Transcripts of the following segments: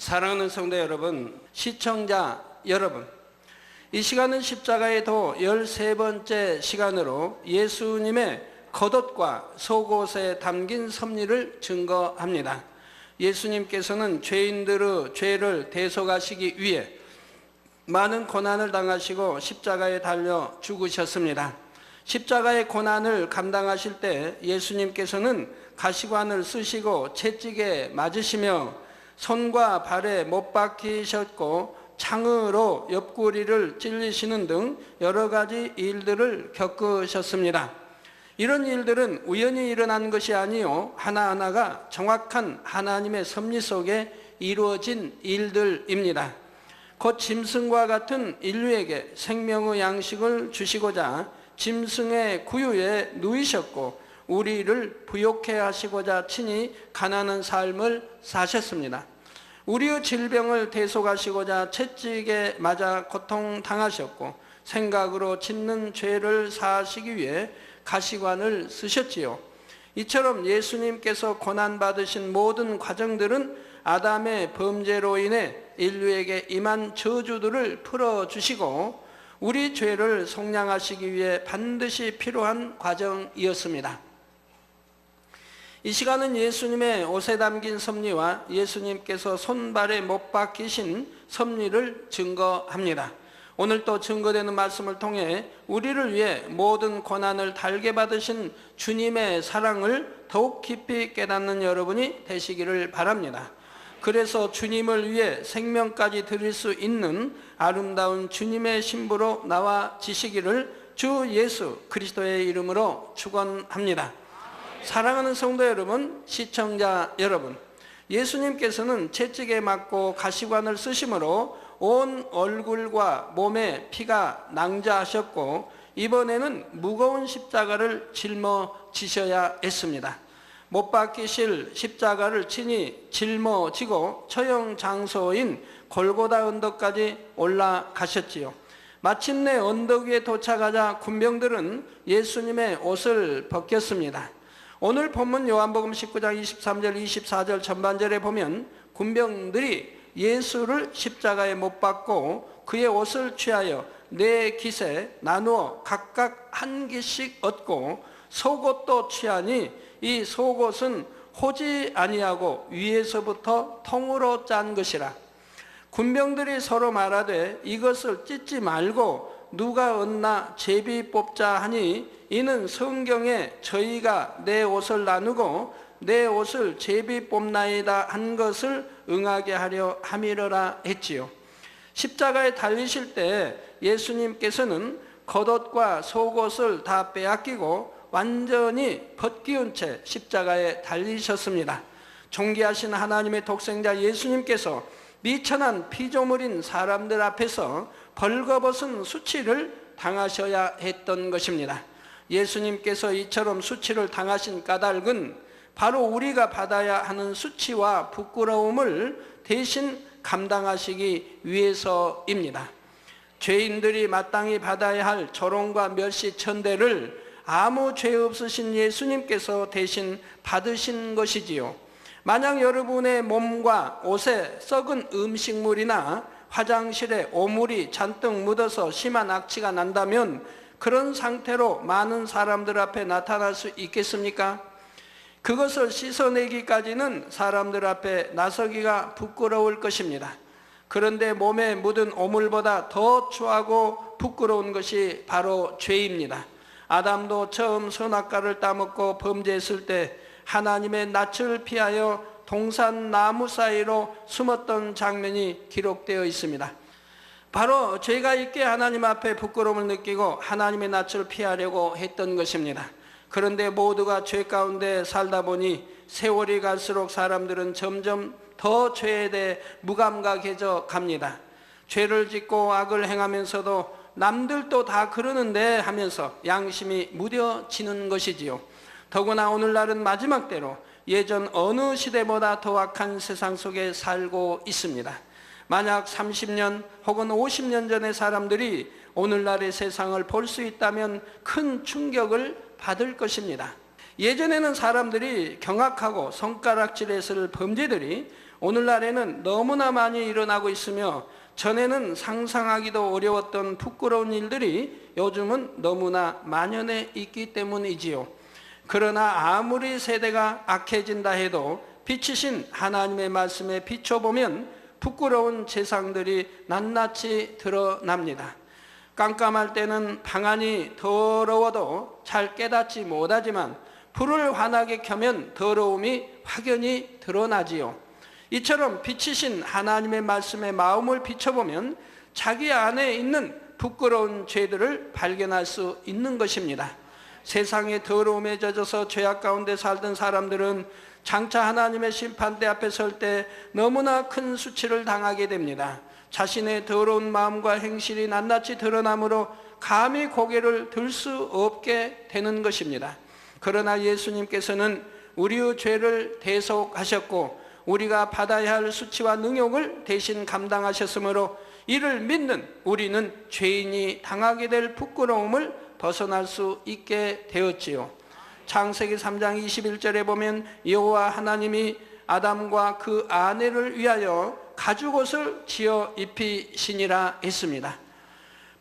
사랑하는 성도 여러분, 시청자 여러분, 이 시간은 십자가의 도 13번째 시간으로 예수님의 겉옷과 속옷에 담긴 섭리를 증거합니다. 예수님께서는 죄인들의 죄를 대속하시기 위해 많은 고난을 당하시고 십자가에 달려 죽으셨습니다. 십자가의 고난을 감당하실 때 예수님께서는 가시관을 쓰시고 채찍에 맞으시며 손과 발에 못 박히셨고 창으로 옆구리를 찔리시는 등 여러 가지 일들을 겪으셨습니다. 이런 일들은 우연히 일어난 것이 아니요 하나하나가 정확한 하나님의 섭리 속에 이루어진 일들입니다. 곧 짐승과 같은 인류에게 생명의 양식을 주시고자 짐승의 구유에 누이셨고 우리를 부욕해 하시고자 친히 가난한 삶을 사셨습니다. 우리의 질병을 대속하시고자 채찍에 맞아 고통당하셨고 생각으로 짓는 죄를 사하시기 위해 가시관을 쓰셨지요. 이처럼 예수님께서 고난받으신 모든 과정들은 아담의 범죄로 인해 인류에게 임한 저주들을 풀어주시고 우리 죄를 속량하시기 위해 반드시 필요한 과정이었습니다. 이 시간은 예수님의 옷에 담긴 섭리와 예수님께서 손발에 못 박히신 섭리를 증거합니다. 오늘 또 증거되는 말씀을 통해 우리를 위해 모든 고난을 달게 받으신 주님의 사랑을 더욱 깊이 깨닫는 여러분이 되시기를 바랍니다. 그래서 주님을 위해 생명까지 드릴 수 있는 아름다운 주님의 신부로 나와지시기를 주 예수 그리스도의 이름으로 축원합니다. 사랑하는 성도 여러분, 시청자 여러분, 예수님께서는 채찍에 맞고 가시관을 쓰심으로 온 얼굴과 몸에 피가 낭자하셨고 이번에는 무거운 십자가를 짊어지셔야 했습니다. 못 박히실 십자가를 친히 짊어지고 처형 장소인 골고다 언덕까지 올라가셨지요. 마침내 언덕 위에 도착하자 군병들은 예수님의 옷을 벗겼습니다. 오늘 본문 요한복음 19장 23절 24절 전반절에 보면 군병들이 예수를 십자가에 못 박고 그의 옷을 취하여 네 깃에 나누어 각각 한 깃씩 얻고 속옷도 취하니 이 속옷은 호지 아니하고 위에서부터 통으로 짠 것이라. 군병들이 서로 말하되 이것을 찢지 말고 누가 얻나 제비 뽑자 하니 이는 성경에 저희가 내 옷을 나누고 내 옷을 제비 뽑나이다 한 것을 응하게 하려 함이러라 했지요. 십자가에 달리실 때 예수님께서는 겉옷과 속옷을 다 빼앗기고 완전히 벗기운 채 십자가에 달리셨습니다. 존귀하신 하나님의 독생자 예수님께서 미천한 피조물인 사람들 앞에서 벌거벗은 수치를 당하셔야 했던 것입니다. 예수님께서 이처럼 수치를 당하신 까닭은 바로 우리가 받아야 하는 수치와 부끄러움을 대신 감당하시기 위해서입니다. 죄인들이 마땅히 받아야 할 조롱과 멸시 천대를 아무 죄 없으신 예수님께서 대신 받으신 것이지요. 만약 여러분의 몸과 옷에 썩은 음식물이나 화장실에 오물이 잔뜩 묻어서 심한 악취가 난다면 그런 상태로 많은 사람들 앞에 나타날 수 있겠습니까? 그것을 씻어내기까지는 사람들 앞에 나서기가 부끄러울 것입니다. 그런데 몸에 묻은 오물보다 더 추하고 부끄러운 것이 바로 죄입니다. 아담도 처음 선악과를 따먹고 범죄했을 때 하나님의 낯을 피하여 동산 나무 사이로 숨었던 장면이 기록되어 있습니다. 바로 죄가 있게 하나님 앞에 부끄러움을 느끼고 하나님의 낯을 피하려고 했던 것입니다. 그런데 모두가 죄 가운데 살다 보니 세월이 갈수록 사람들은 점점 더 죄에 대해 무감각해져 갑니다. 죄를 짓고 악을 행하면서도 남들도 다 그러는데 하면서 양심이 무뎌지는 것이지요. 더구나 오늘날은 마지막 때로 예전 어느 시대보다 더 악한 세상 속에 살고 있습니다. 만약 30년 혹은 50년 전의 사람들이 오늘날의 세상을 볼 수 있다면 큰 충격을 받을 것입니다. 예전에는 사람들이 경악하고 손가락질했을 범죄들이 오늘날에는 너무나 많이 일어나고 있으며 전에는 상상하기도 어려웠던 부끄러운 일들이 요즘은 너무나 만연해 있기 때문이지요. 그러나 아무리 세대가 악해진다 해도 빛이신 하나님의 말씀에 비춰보면 부끄러운 재상들이 낱낱이 드러납니다. 깜깜할 때는 방안이 더러워도 잘 깨닫지 못하지만 불을 환하게 켜면 더러움이 확연히 드러나지요. 이처럼 빛이신 하나님의 말씀에 마음을 비춰보면 자기 안에 있는 부끄러운 죄들을 발견할 수 있는 것입니다. 세상의 더러움에 젖어서 죄악 가운데 살던 사람들은 장차 하나님의 심판대 앞에 설 때 너무나 큰 수치를 당하게 됩니다. 자신의 더러운 마음과 행실이 낱낱이 드러나므로 감히 고개를 들 수 없게 되는 것입니다. 그러나 예수님께서는 우리의 죄를 대속하셨고 우리가 받아야 할 수치와 능욕을 대신 감당하셨으므로 이를 믿는 우리는 죄인이 당하게 될 부끄러움을 벗어날 수 있게 되었지요. 창세기 3장 21절에 보면 여호와 하나님이 아담과 그 아내를 위하여 가죽옷을 지어 입히시니라 했습니다.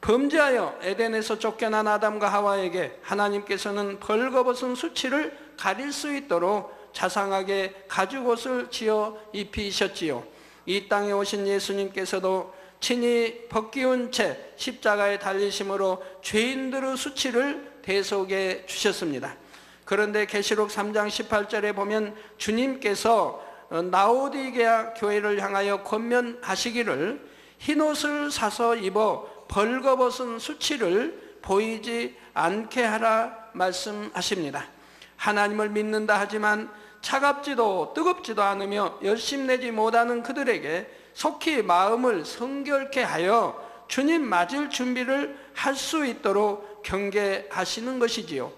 범죄하여 에덴에서 쫓겨난 아담과 하와에게 하나님께서는 벌거벗은 수치를 가릴 수 있도록 자상하게 가죽옷을 지어 입히셨지요. 이 땅에 오신 예수님께서도 친히 벗기운 채 십자가에 달리심으로 죄인들의 수치를 대속해 주셨습니다. 그런데 계시록 3장 18절에 보면 주님께서 라오디게아 교회를 향하여 권면하시기를 흰옷을 사서 입어 벌거벗은 수치를 보이지 않게 하라 말씀하십니다. 하나님을 믿는다 하지만 차갑지도 뜨겁지도 않으며 열심내지 못하는 그들에게 속히 마음을 성결케 하여 주님 맞을 준비를 할 수 있도록 경계하시는 것이지요.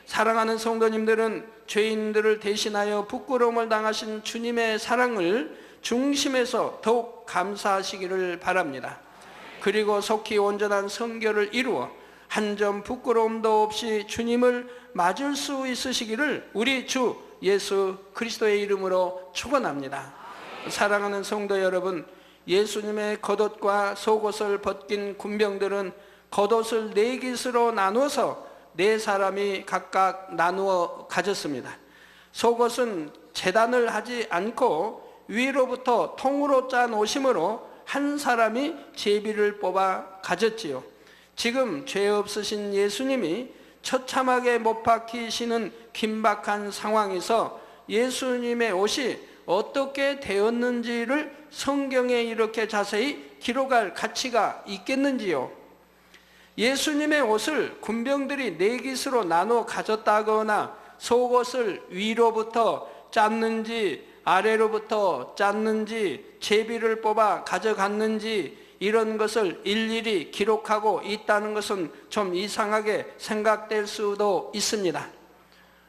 사랑하는 성도님들은 죄인들을 대신하여 부끄러움을 당하신 주님의 사랑을 중심에서 더욱 감사하시기를 바랍니다. 그리고 속히 온전한 성결을 이루어 한 점 부끄러움도 없이 주님을 맞을 수 있으시기를 우리 주 예수 그리스도의 이름으로 축원합니다. 사랑하는 성도 여러분, 예수님의 겉옷과 속옷을 벗긴 군병들은 겉옷을 4깃으로 나누어서 4사람이 각각 나누어 가졌습니다. 속옷은 재단을 하지 않고 위로부터 통으로 짠 옷이므로 한 사람이 제비를 뽑아 가졌지요. 지금 죄 없으신 예수님이 처참하게 못 박히시는 긴박한 상황에서 예수님의 옷이 어떻게 되었는지를 성경에 이렇게 자세히 기록할 가치가 있겠는지요? 예수님의 옷을 군병들이 4깃으로 나눠 가졌다거나 속옷을 위로부터 짰는지 아래로부터 짰는지 제비를 뽑아 가져갔는지 이런 것을 일일이 기록하고 있다는 것은 좀 이상하게 생각될 수도 있습니다.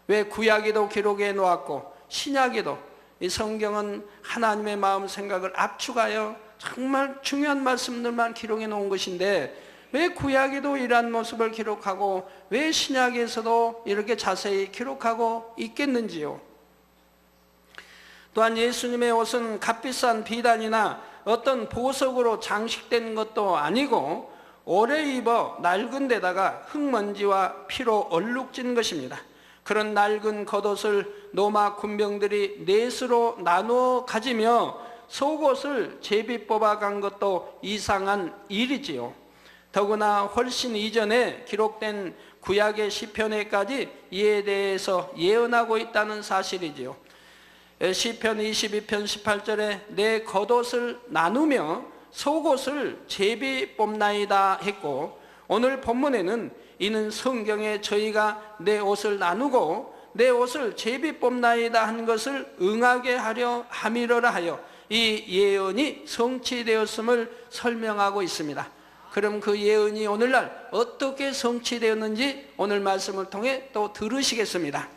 왜 구약에도 기록해 놓았고 신약에도 이 성경은 하나님의 마음 생각을 압축하여 정말 중요한 말씀들만 기록해 놓은 것인데 왜 구약에도 이러한 모습을 기록하고 왜 신약에서도 이렇게 자세히 기록하고 있겠는지요? 또한 예수님의 옷은 값비싼 비단이나 어떤 보석으로 장식된 것도 아니고 오래 입어 낡은 데다가 흙먼지와 피로 얼룩진 것입니다. 그런 낡은 겉옷을 로마 군병들이 4수로 나누어 가지며 속옷을 제비 뽑아간 것도 이상한 일이지요. 더구나 훨씬 이전에 기록된 구약의 시편에까지 이에 대해서 예언하고 있다는 사실이지요. 시편 22편 18절에 내 겉옷을 나누며 속옷을 제비 뽑나이다 했고, 오늘 본문에는 이는 성경에 저희가 내 옷을 나누고 내 옷을 제비 뽑나이다 한 것을 응하게 하려 함이러라 하여 이 예언이 성취되었음을 설명하고 있습니다. 그럼 그 예언이 오늘날 어떻게 성취되었는지 오늘 말씀을 통해 또 들으시겠습니다.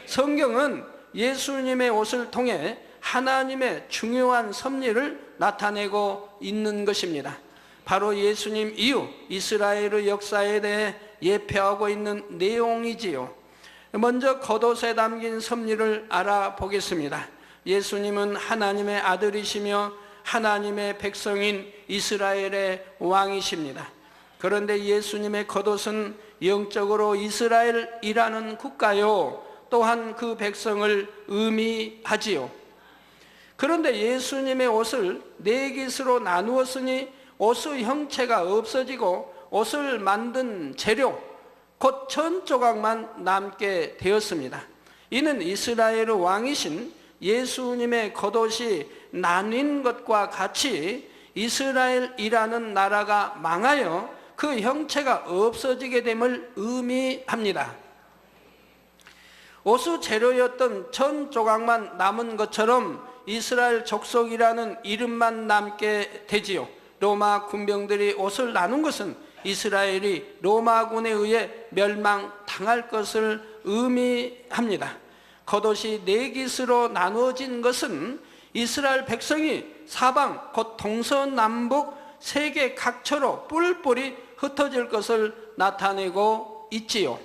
성경은 예수님의 옷을 통해 하나님의 중요한 섭리를 나타내고 있는 것입니다. 바로 예수님 이후 이스라엘의 역사에 대해 예표하고 있는 내용이지요. 먼저 겉옷에 담긴 섭리를 알아보겠습니다. 예수님은 하나님의 아들이시며 하나님의 백성인 이스라엘의 왕이십니다. 그런데 예수님의 겉옷은 영적으로 이스라엘이라는 국가요, 또한 그 백성을 의미하지요. 그런데 예수님의 옷을 네 깃으로 나누었으니 옷의 형체가 없어지고 옷을 만든 재료, 곧 천 조각만 남게 되었습니다. 이는 이스라엘의 왕이신 예수님의 겉옷이 나뉜 것과 같이 이스라엘이라는 나라가 망하여 그 형체가 없어지게 됨을 의미합니다. 옷의 재료였던 천 조각만 남은 것처럼 이스라엘 족속이라는 이름만 남게 되지요. 로마 군병들이 옷을 나눈 것은 이스라엘이 로마군에 의해 멸망당할 것을 의미합니다. 겉옷이 네 깃으로 나누어진 것은 이스라엘 백성이 사방 곧 동서남북 세계 각처로 뿔뿔이 흩어질 것을 나타내고 있지요.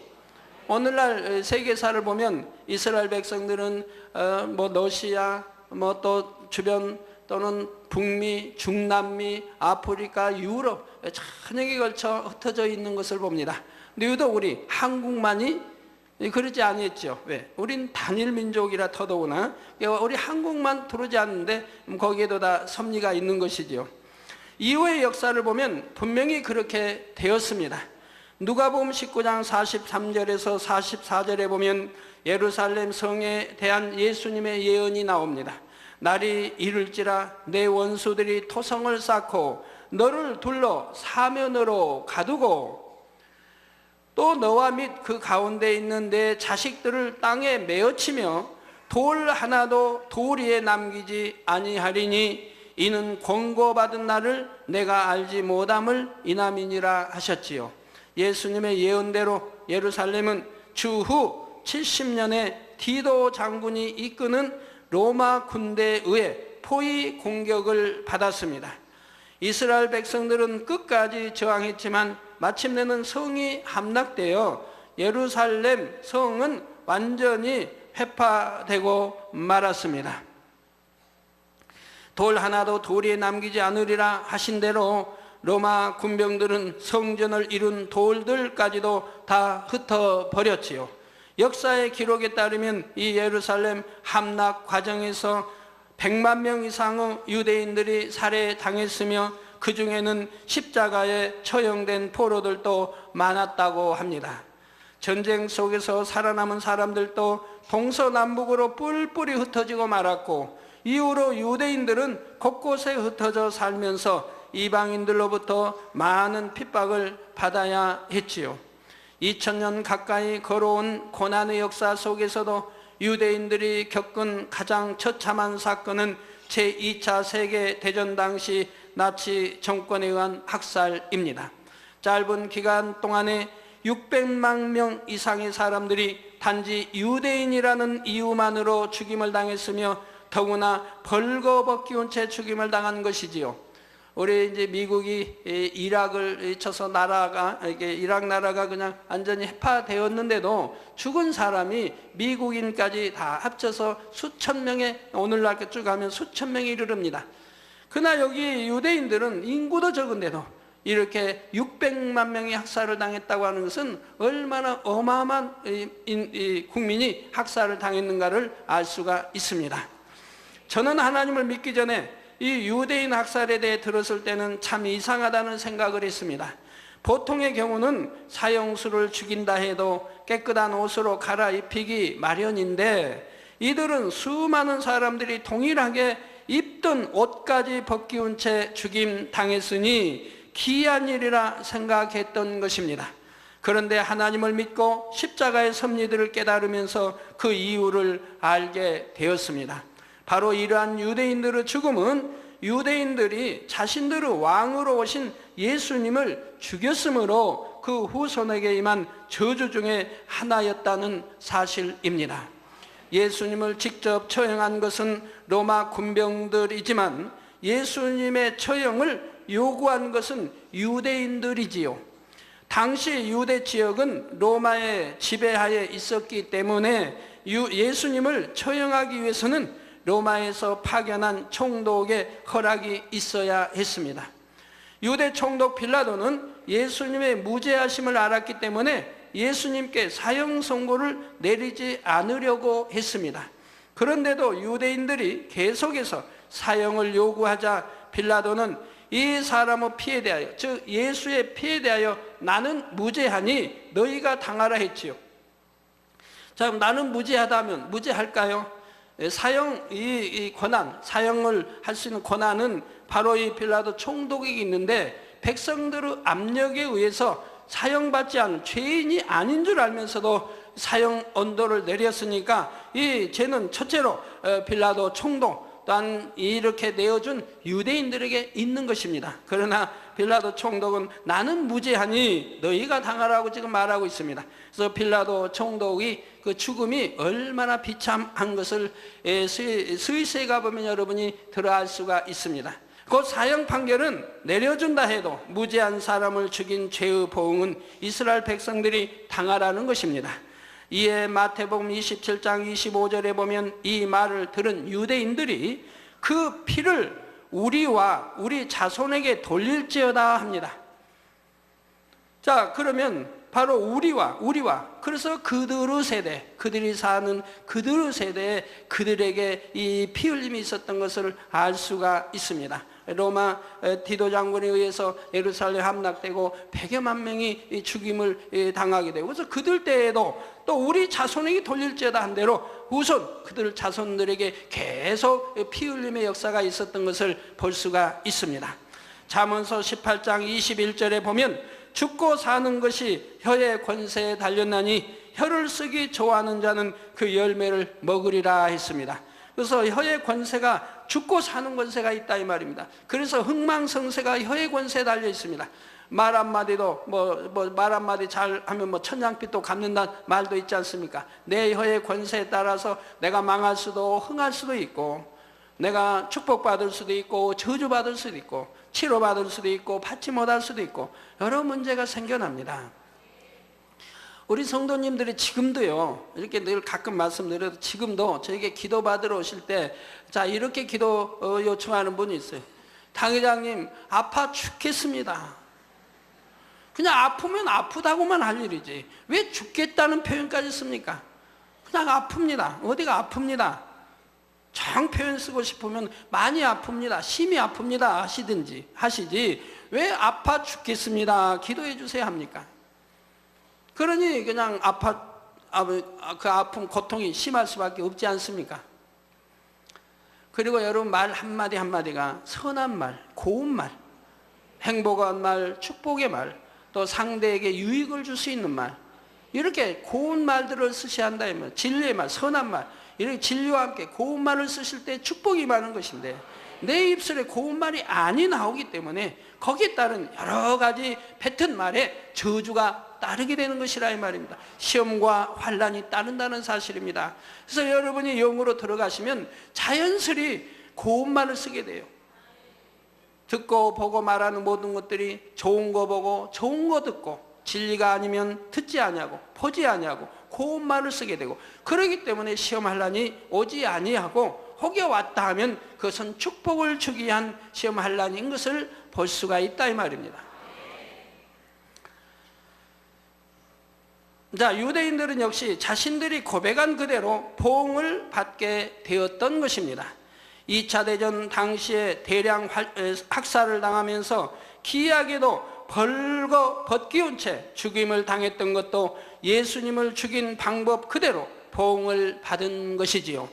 오늘날 세계사를 보면 이스라엘 백성들은 러시아, 또 주변 또는 북미, 중남미, 아프리카, 유럽 전역에 걸쳐 흩어져 있는 것을 봅니다. 근데 유독 우리 한국만이 그러지 아니했죠. 왜? 우린 단일 민족이라 더더구나 우리 한국만 두르지 않는데 거기에도 다 섭리가 있는 것이지요. 이후의 역사를 보면 분명히 그렇게 되었습니다. 누가복음 19장 43절에서 44절에 보면 예루살렘 성에 대한 예수님의 예언이 나옵니다. 날이 이를지라 내 원수들이 토성을 쌓고 너를 둘러 사면으로 가두고 또 너와 및 그 가운데 있는 내 자식들을 땅에 메어치며 돌 하나도 돌 위에 남기지 아니하리니 이는 권고받은 나를 내가 알지 못함을 이남이니라 하셨지요. 예수님의 예언대로 예루살렘은 주후 70년에 디도 장군이 이끄는 로마 군대에 의해 포위 공격을 받았습니다. 이스라엘 백성들은 끝까지 저항했지만 마침내는 성이 함락되어 예루살렘 성은 완전히 회파되고 말았습니다. 돌 하나도 돌 위에 남기지 않으리라 하신 대로 로마 군병들은 성전을 이룬 돌들까지도 다 흩어버렸지요. 역사의 기록에 따르면 이 예루살렘 함락 과정에서 100만 명 이상의 유대인들이 살해당했으며 그 중에는 십자가에 처형된 포로들도 많았다고 합니다. 전쟁 속에서 살아남은 사람들도 동서남북으로 뿔뿔이 흩어지고 말았고 이후로 유대인들은 곳곳에 흩어져 살면서 이방인들로부터 많은 핍박을 받아야 했지요. 2000년 가까이 걸어온 고난의 역사 속에서도 유대인들이 겪은 가장 처참한 사건은 제2차 세계대전 당시 나치 정권에 의한 학살입니다. 짧은 기간 동안에 600만 명 이상의 사람들이 단지 유대인이라는 이유만으로 죽임을 당했으며 더구나 벌거벗기운 채 죽임을 당한 것이지요. 우리 이제 미국이 이락을 쳐서 이락 나라가 그냥 완전히 해파되었는데도 죽은 사람이 미국인까지 다 합쳐서 수천 명에 오늘날 쭉 가면 수천 명이 이르릅니다. 그러나 여기 유대인들은 인구도 적은데도 이렇게 600만 명이 학살을 당했다고 하는 것은 얼마나 어마어마한 국민이 학살을 당했는가를 알 수가 있습니다. 저는 하나님을 믿기 전에 이 유대인 학살에 대해 들었을 때는 참 이상하다는 생각을 했습니다. 보통의 경우는 사형수를 죽인다 해도 깨끗한 옷으로 갈아입히기 마련인데 이들은 수많은 사람들이 동일하게 입던 옷까지 벗기운 채 죽임 당했으니 기이한 일이라 생각했던 것입니다. 그런데 하나님을 믿고 십자가의 섭리들을 깨달으면서 그 이유를 알게 되었습니다. 바로 이러한 유대인들의 죽음은 유대인들이 자신들의 왕으로 오신 예수님을 죽였으므로 그 후손에게 임한 저주 중에 하나였다는 사실입니다. 예수님을 직접 처형한 것은 로마 군병들이지만 예수님의 처형을 요구한 것은 유대인들이지요. 당시 유대 지역은 로마의 지배하에 있었기 때문에 예수님을 처형하기 위해서는 로마에서 파견한 총독의 허락이 있어야 했습니다. 유대 총독 빌라도는 예수님의 무죄하심을 알았기 때문에 예수님께 사형 선고를 내리지 않으려고 했습니다. 그런데도 유대인들이 계속해서 사형을 요구하자 빌라도는 이 사람의 피에 대하여, 즉 예수의 피에 대하여 나는 무죄하니 너희가 당하라 했지요. 자, 나는 무죄하다면 무죄할까요? 사형, 이 권한, 사형을 할 수 있는 권한은 바로 이 빌라도 총독에게 있는데, 백성들의 압력에 의해서 사형받지 않은 죄인이 아닌 줄 알면서도 사형 언도를 내렸으니까 이 죄는 첫째로 빌라도 총독 또한 이렇게 내어준 유대인들에게 있는 것입니다. 그러나 빌라도 총독은 나는 무죄하니 너희가 당하라고 지금 말하고 있습니다. 그래서 빌라도 총독이 그 죽음이 얼마나 비참한 것을 스위스에 가보면 여러분이 들어알 수가 있습니다. 그 사형 판결은 내려준다 해도 무죄한 사람을 죽인 죄의 보응은 이스라엘 백성들이 당하라는 것입니다. 이에 마태복음 27장 25절에 보면 이 말을 들은 유대인들이 그 피를 우리와 우리 자손에게 돌릴지어다 합니다. 자, 그러면 바로 우리와 그래서 그들의 세대, 그들이 사는 그들의 세대에 그들에게 이 피 흘림이 있었던 것을 알 수가 있습니다. 로마 디도 장군에 의해서 예루살렘 함락되고 100여만 명이 죽임을 당하게 되고, 그래서 그들 때에도 또 우리 자손에게 돌릴지어다 한 대로 우선 그들 자손들에게 계속 피 흘림의 역사가 있었던 것을 볼 수가 있습니다. 잠언서 18장 21절에 보면 죽고 사는 것이 혀의 권세에 달렸나니 혀를 쓰기 좋아하는 자는 그 열매를 먹으리라 했습니다. 그래서 혀의 권세가, 죽고 사는 권세가 있다 이 말입니다. 그래서 흥망성쇠가 혀의 권세에 달려 있습니다. 말 한마디도 말 한마디 잘하면 천냥빚도 갚는다는 말도 있지 않습니까? 내 혀의 권세에 따라서 내가 망할 수도 흥할 수도 있고, 내가 축복받을 수도 있고 저주받을 수도 있고 치료받을 수도 있고 받지 못할 수도 있고 여러 문제가 생겨납니다. 우리 성도님들이 지금도요, 이렇게 늘 가끔 말씀드려도 지금도 저에게 기도받으러 오실 때, 자, 이렇게 기도 요청하는 분이 있어요. 당회장님, 아파 죽겠습니다. 그냥 아프면 아프다고만 할 일이지 왜 죽겠다는 표현까지 씁니까? 그냥 아픕니다. 어디가 아픕니다. 정 표현 쓰고 싶으면 많이 아픕니다, 심히 아픕니다 하시지 왜 아파 죽겠습니다 기도해 주세요 합니까? 그러니 그냥 그 아픔, 고통이 심할 수밖에 없지 않습니까? 그리고 여러분 말 한마디 한마디가 선한 말, 고운 말, 행복한 말, 축복의 말, 또 상대에게 유익을 줄 수 있는 말, 이렇게 고운 말들을 쓰셔야 한다면, 진리의 말, 선한 말, 이렇게 진리와 함께 고운 말을 쓰실 때 축복이 많은 것인데 내 입술에 고운 말이 아니 나오기 때문에 거기에 따른 여러 가지 뱉은 말에 저주가 따르게 되는 것이라 이 말입니다. 시험과 환난이 따른다는 사실입니다. 그래서 여러분이 영으로 들어가시면 자연스레 고운 말을 쓰게 돼요. 듣고 보고 말하는 모든 것들이 좋은 거 보고 좋은 거 듣고, 진리가 아니면 듣지 아니하고 보지 아니하고 고운 말을 쓰게 되고, 그러기 때문에 시험 환난이 오지 아니하고 혹여 왔다 하면 그것은 축복을 주기 위한 시험 환난인 것을 볼 수가 있다 이 말입니다. 자, 유대인들은 역시 자신들이 고백한 그대로 보응을 받게 되었던 것입니다. 2차 대전 당시에 대량 학살을 당하면서 기이하게도 벗기운 채 죽임을 당했던 것도 예수님을 죽인 방법 그대로 보응을 받은 것이지요.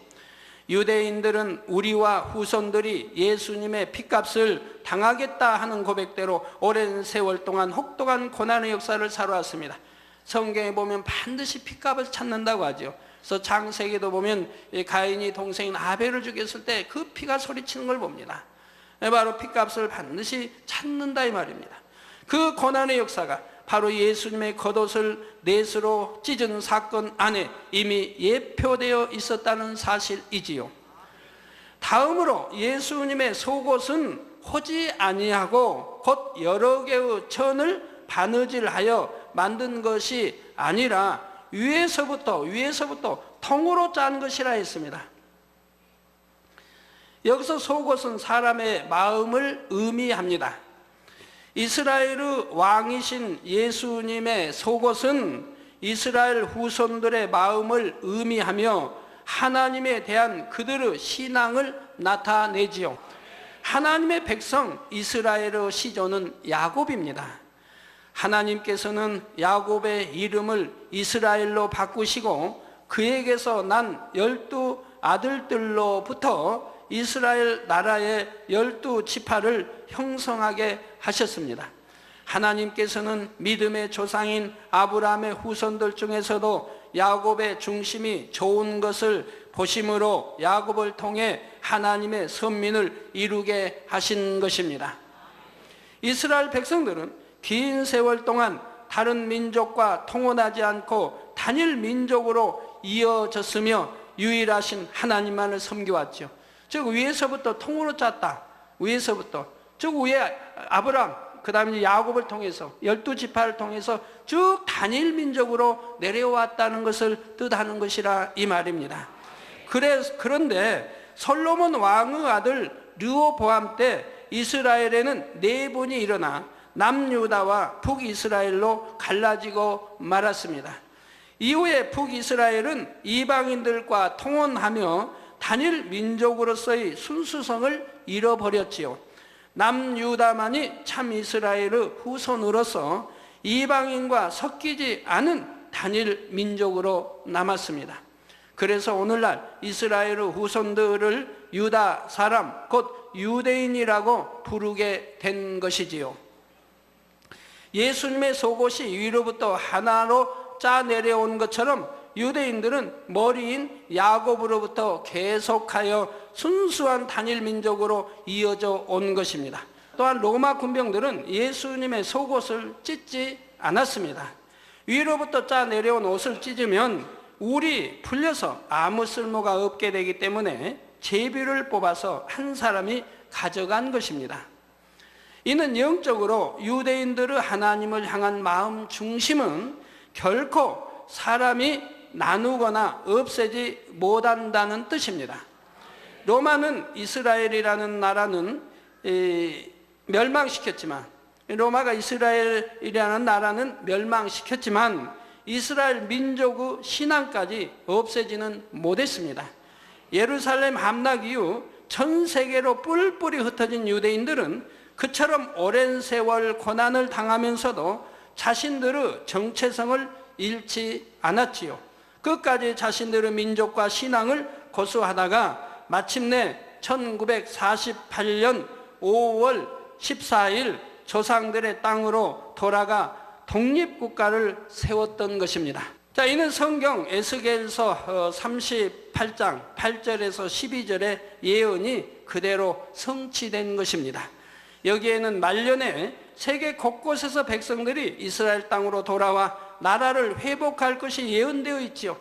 유대인들은 우리와 후손들이 예수님의 핏값을 당하겠다 하는 고백대로 오랜 세월 동안 혹독한 고난의 역사를 살아왔습니다. 성경에 보면 반드시 핏값을 찾는다고 하죠. 그래서 창세기도 보면 가인이 동생인 아벨을 죽였을 때 그 피가 소리치는 걸 봅니다. 바로 핏값을 반드시 찾는다 이 말입니다. 그 고난의 역사가 바로 예수님의 겉옷을 넷으로 찢은 사건 안에 이미 예표되어 있었다는 사실이지요. 다음으로 예수님의 속옷은 호지 아니하고 곧 여러 개의 천을 바느질하여 만든 것이 아니라 위에서부터 통으로 짠 것이라 했습니다. 여기서 속옷은 사람의 마음을 의미합니다. 이스라엘의 왕이신 예수님의 속옷은 이스라엘 후손들의 마음을 의미하며 하나님에 대한 그들의 신앙을 나타내지요. 하나님의 백성 이스라엘의 시조는 야곱입니다. 하나님께서는 야곱의 이름을 이스라엘로 바꾸시고 그에게서 난 12 아들들로부터 이스라엘 나라의 12지파를 형성하게 하셨습니다. 하나님께서는 믿음의 조상인 아브라함의 후손들 중에서도 야곱의 중심이 좋은 것을 보심으로 야곱을 통해 하나님의 선민을 이루게 하신 것입니다. 이스라엘 백성들은 긴 세월 동안 다른 민족과 통혼하지 않고 단일 민족으로 이어졌으며 유일하신 하나님만을 섬겨왔죠. 즉 위에서부터 통으로 짰다. 위에서부터 즉 위에 아브라함 그 다음에 야곱을 통해서 12지파를 통해서 쭉 단일 민족으로 내려왔다는 것을 뜻하는 것이라 이 말입니다. 그런데 솔로몬 왕의 아들 르호보암 때 이스라엘에는 4분이 일어나 남유다와 북이스라엘로 갈라지고 말았습니다. 이후에 북이스라엘은 이방인들과 통혼하며 단일 민족으로서의 순수성을 잃어버렸지요. 남유다만이 참 이스라엘의 후손으로서 이방인과 섞이지 않은 단일 민족으로 남았습니다. 그래서 오늘날 이스라엘의 후손들을 유다 사람 곧 유대인이라고 부르게 된 것이지요. 예수님의 속옷이 위로부터 하나로 짜 내려온 것처럼 유대인들은 머리인 야곱으로부터 계속하여 순수한 단일 민족으로 이어져 온 것입니다. 또한 로마 군병들은 예수님의 속옷을 찢지 않았습니다. 위로부터 짜 내려온 옷을 찢으면 울이 풀려서 아무 쓸모가 없게 되기 때문에 제비를 뽑아서 한 사람이 가져간 것입니다. 이는 영적으로 유대인들의 하나님을 향한 마음 중심은 결코 사람이 나누거나 없애지 못한다는 뜻입니다. 로마는 이스라엘이라는 나라는 멸망시켰지만 로마가 이스라엘이라는 나라는 멸망시켰지만 이스라엘 민족의 신앙까지 없애지는 못했습니다. 예루살렘 함락 이후 전 세계로 뿔뿔이 흩어진 유대인들은 그처럼 오랜 세월 고난을 당하면서도 자신들의 정체성을 잃지 않았지요. 끝까지 자신들의 민족과 신앙을 고수하다가 마침내 1948년 5월 14일 조상들의 땅으로 돌아가 독립국가를 세웠던 것입니다. 자, 이는 성경 에스겔서 38장 8절에서 12절의 예언이 그대로 성취된 것입니다. 여기에는 말년에 세계 곳곳에서 백성들이 이스라엘 땅으로 돌아와 나라를 회복할 것이 예언되어 있지요.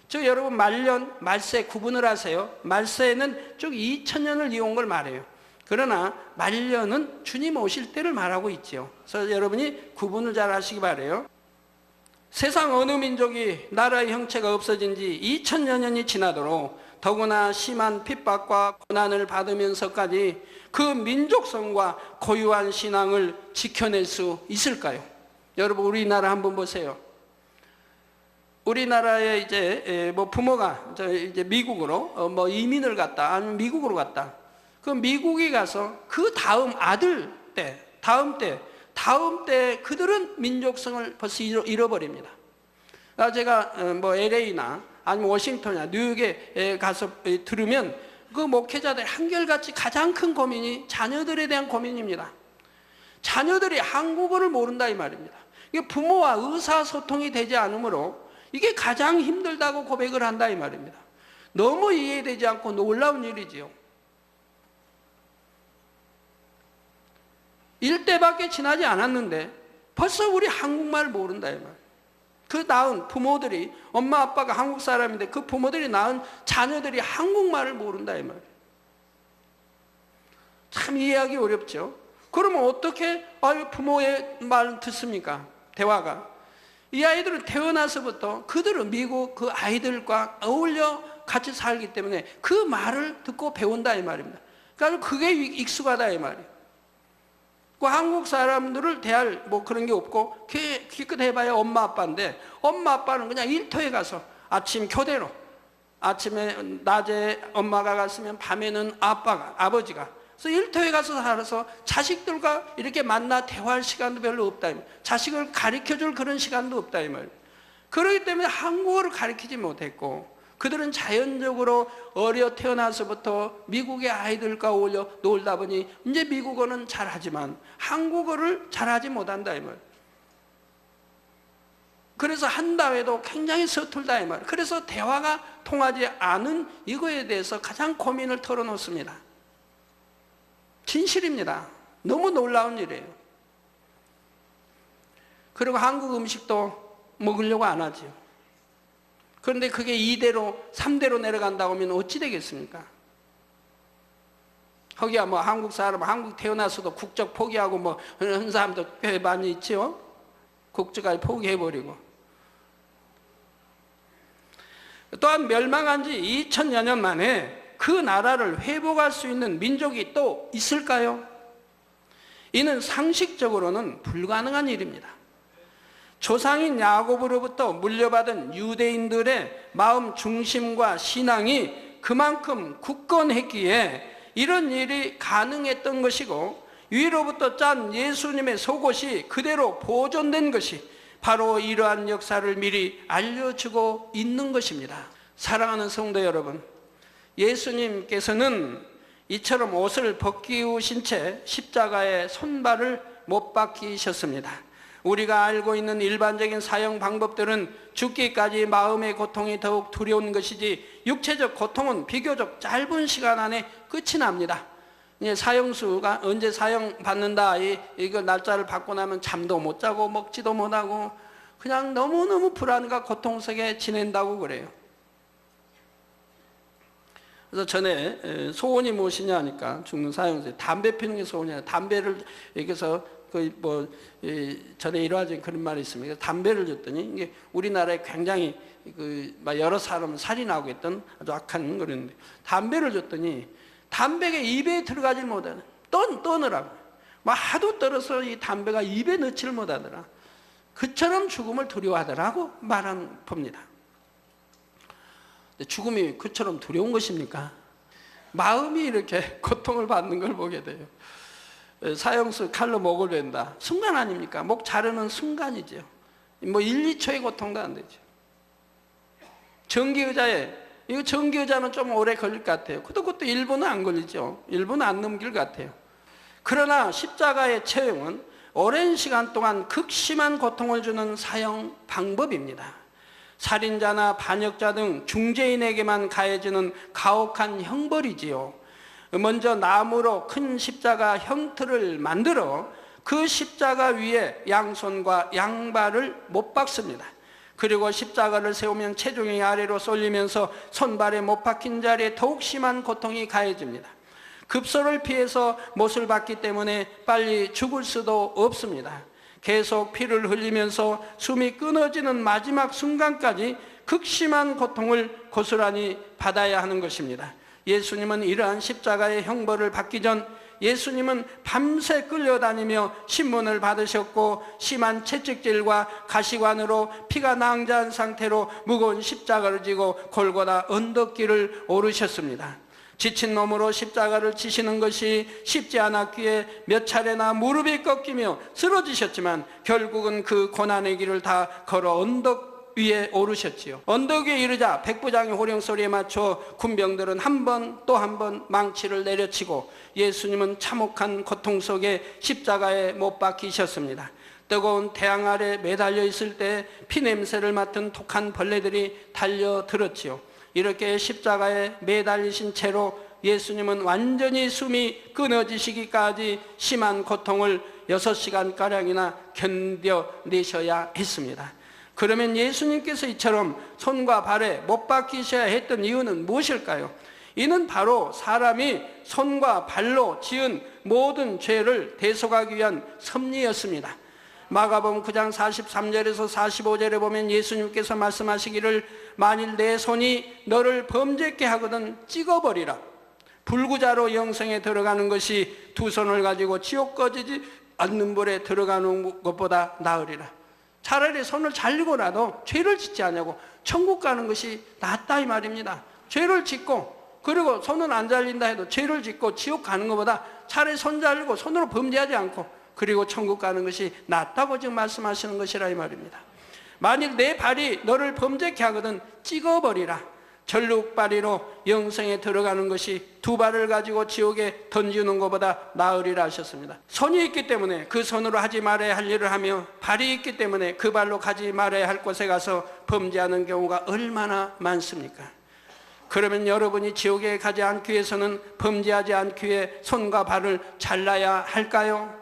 즉 여러분 말년, 말세 구분을 하세요. 말세는 쭉 2000년을 이어온 걸 말해요. 그러나 말년은 주님 오실 때를 말하고 있지요. 그래서 여러분이 구분을 잘 하시기 바라요. 세상 어느 민족이 나라의 형체가 없어진 지 2000여 년이 지나도록 더구나 심한 핍박과 고난을 받으면서까지 그 민족성과 고유한 신앙을 지켜낼 수 있을까요? 여러분 우리나라 한번 보세요. 우리나라에 이제 부모가 이제 미국으로 이민을 갔다 아니면 미국으로 갔다. 그 미국에 가서 그 다음 아들 때, 다음 때 그들은 민족성을 벌써 잃어버립니다. 제가 LA나 아니면 워싱턴이나 뉴욕에 가서 들으면 그 목회자들 한결같이 가장 큰 고민이 자녀들에 대한 고민입니다. 자녀들이 한국어를 모른다 이 말입니다. 이게 부모와 의사소통이 되지 않으므로 이게 가장 힘들다고 고백을 한다 이 말입니다. 너무 이해되지 않고 놀라운 일이지요. 일대밖에 지나지 않았는데 벌써 우리 한국말 모른다 이 말. 그 낳은 부모들이 엄마 아빠가 한국 사람인데 그 부모들이 낳은 자녀들이 한국말을 모른다 이 말. 참 이해하기 어렵죠. 그러면 어떻게 부모의 말 듣습니까? 대화가. 이 아이들은 태어나서부터 그들은 미국 그 아이들과 어울려 같이 살기 때문에 그 말을 듣고 배운다 이 말입니다. 그러니까 그게 익숙하다 이 말이에요. 그 한국 사람들을 대할 뭐 그런 게 없고 기껏 해봐야 엄마 아빠인데, 엄마 아빠는 그냥 일터에 가서 아침 교대로, 아침에 낮에 엄마가 갔으면 밤에는 아버지가, 그래서 일터에 가서 살아서 자식들과 이렇게 만나 대화할 시간도 별로 없다 이 말이에요. 자식을 가르쳐줄 그런 시간도 없다 이 말이에요. 그렇기 때문에 한국어를 가르치지 못했고, 그들은 자연적으로 어려 태어나서부터 미국의 아이들과 어울려 놀다 보니 이제 미국어는 잘하지만 한국어를 잘하지 못한다 이 말. 그래서 한다 해도 굉장히 서툴다 이 말. 그래서 대화가 통하지 않은 이거에 대해서 가장 고민을 털어놓습니다. 진실입니다. 너무 놀라운 일이에요. 그리고 한국 음식도 먹으려고 안 하지요. 그런데 그게 2대로 3대로 내려간다고 하면 어찌 되겠습니까? 거기야 뭐 한국 사람, 한국 태어나서도 국적 포기하고 뭐 하는 사람도 꽤 많이 있죠. 국적까지 포기해버리고. 또한 멸망한 지 2000여 년 만에 그 나라를 회복할 수 있는 민족이 또 있을까요? 이는 상식적으로는 불가능한 일입니다. 조상인 야곱으로부터 물려받은 유대인들의 마음 중심과 신앙이 그만큼 굳건했기에 이런 일이 가능했던 것이고, 위로부터 짠 예수님의 속옷이 그대로 보존된 것이 바로 이러한 역사를 미리 알려주고 있는 것입니다. 사랑하는 성도 여러분, 예수님께서는 이처럼 옷을 벗기우신 채 십자가에 손발을 못 박히셨습니다. 우리가 알고 있는 일반적인 사형 방법들은 죽기까지 마음의 고통이 더욱 두려운 것이지, 육체적 고통은 비교적 짧은 시간 안에 끝이 납니다. 이제 사형수가 언제 사형 받는다, 이거 날짜를 받고 나면 잠도 못 자고 먹지도 못하고 그냥 너무너무 불안과 고통 속에 지낸다고 그래요. 그래서 전에 소원이 무엇이냐 하니까 죽는 사형수, 담배 피는 게 소원이야. 담배를 여기서 전에 일화적인 그런 말이 있습니다. 담배를 줬더니, 이게 우리나라에 굉장히 여러 사람을 살인하고 있던 아주 악한 그런데, 담배를 줬더니 담배가 입에 들어가질 못하는, 떠느라고. 하도 떨어서 이 담배가 입에 넣지를 못하더라. 그처럼 죽음을 두려워하더라고 말한 겁니다. 근데 죽음이 그처럼 두려운 것입니까? 마음이 이렇게 고통을 받는 걸 보게 돼요. 사형수 칼로 목을 벤다. 순간 아닙니까? 목 자르는 순간이죠. 1, 2초의 고통도 안 되죠. 이거 전기의자는 좀 오래 걸릴 것 같아요. 그것도 1분은 안 걸리죠. 1분 안 넘길 것 같아요. 그러나 십자가의 처형은 오랜 시간 동안 극심한 고통을 주는 사형 방법입니다. 살인자나 반역자 등 중죄인에게만 가해지는 가혹한 형벌이지요. 먼저 나무로 큰 십자가 형틀을 만들어 그 십자가 위에 양손과 양발을 못 박습니다. 그리고 십자가를 세우면 체중이 아래로 쏠리면서 손발에 못 박힌 자리에 더욱 심한 고통이 가해집니다. 급소를 피해서 못을 박기 때문에 빨리 죽을 수도 없습니다. 계속 피를 흘리면서 숨이 끊어지는 마지막 순간까지 극심한 고통을 고스란히 받아야 하는 것입니다. 예수님은 이러한 십자가의 형벌을 받기 전 예수님은 밤새 끌려다니며 신문을 받으셨고, 심한 채찍질과 가시관으로 피가 낭자한 상태로 무거운 십자가를 지고 골고다 언덕길을 오르셨습니다. 지친 몸으로 십자가를 지시는 것이 쉽지 않았기에 몇 차례나 무릎이 꺾이며 쓰러지셨지만 결국은 그 고난의 길을 다 걸어 언덕 위에 오르셨지요. 언덕 위에 이르자 백부장의 호령소리에 맞춰 군병들은 한 번 또 한 번 망치를 내려치고 예수님은 참혹한 고통 속에 십자가에 못 박히셨습니다. 뜨거운 태양 아래 매달려 있을 때 피냄새를 맡은 독한 벌레들이 달려들었지요. 이렇게 십자가에 매달리신 채로 예수님은 완전히 숨이 끊어지시기까지 심한 고통을 6시간가량이나 견뎌내셔야 했습니다. 그러면 예수님께서 이처럼 손과 발에 못 박히셔야 했던 이유는 무엇일까요? 이는 바로 사람이 손과 발로 지은 모든 죄를 대속하기 위한 섭리였습니다. 마가복음 9장 43절에서 45절에 보면 예수님께서 말씀하시기를, 만일 내 손이 너를 범죄케 하거든 찍어버리라. 불구자로 영생에 들어가는 것이 두 손을 가지고 지옥 꺼지지 않는 불에 들어가는 것보다 나으리라. 차라리 손을 잘리고라도 죄를 짓지 않냐고 천국 가는 것이 낫다 이 말입니다. 죄를 짓고 그리고 손은 안 잘린다 해도 죄를 짓고 지옥 가는 것보다 차라리 손 잘리고 손으로 범죄하지 않고 그리고 천국 가는 것이 낫다고 지금 말씀하시는 것이라 이 말입니다. 만일 내 발이 너를 범죄케 하거든 찍어버리라. 절룩발이로 영생에 들어가는 것이 두 발을 가지고 지옥에 던지는 것보다 나으리라 하셨습니다. 손이 있기 때문에 그 손으로 하지 말아야 할 일을 하며 발이 있기 때문에 그 발로 가지 말아야 할 곳에 가서 범죄하는 경우가 얼마나 많습니까? 그러면 여러분이 지옥에 가지 않기 위해서는 범죄하지 않기 위해 손과 발을 잘라야 할까요?